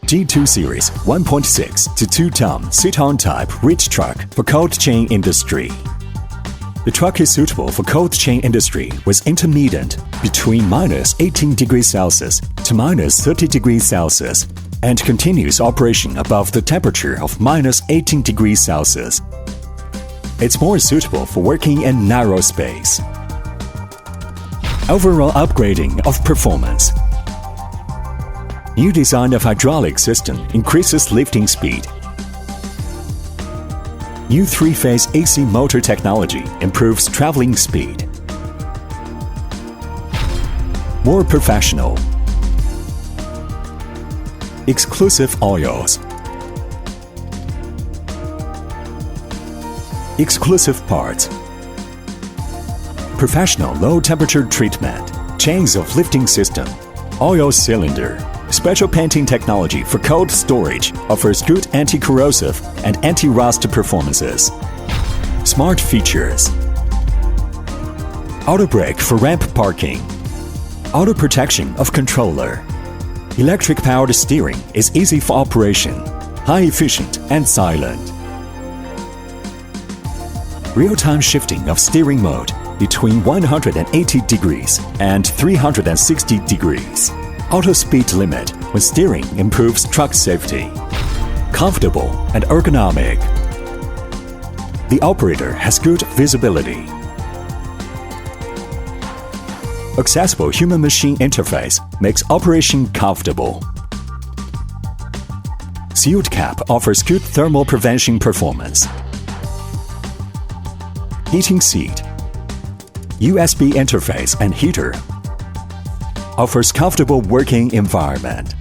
G2 Series 1.6 to 2-ton sit-on type reach truck for cold chain industry. The truck is suitable for cold chain industry with intermediate between -18 degrees Celsius to -30 degrees Celsius and continuous operation above the temperature of -18 degrees Celsius. It's more suitable for working in narrow space. Overall upgrading of performance. New design of hydraulic system increases lifting speed. New 3-phase AC motor technology improves traveling speed. More professional. Exclusive oils. Exclusive parts. Professional low-temperature treatment. Chains of lifting system. Oil cylinder. Special painting technology for cold storage offers good anti-corrosive and anti-rust performances. Smart features. Auto brake for ramp parking. Auto protection of controller. Electric-powered steering is easy for operation, high efficient and silent. Real-time shifting of steering mode between 180 degrees and 360 degrees. Auto speed limit when steering improves truck safety. Comfortable and ergonomic. The operator has good visibility. Accessible human-machine interface makes operation comfortable. Sealed cap offers good thermal prevention performance. Heating seat. USB interface and heater offers comfortable working environment.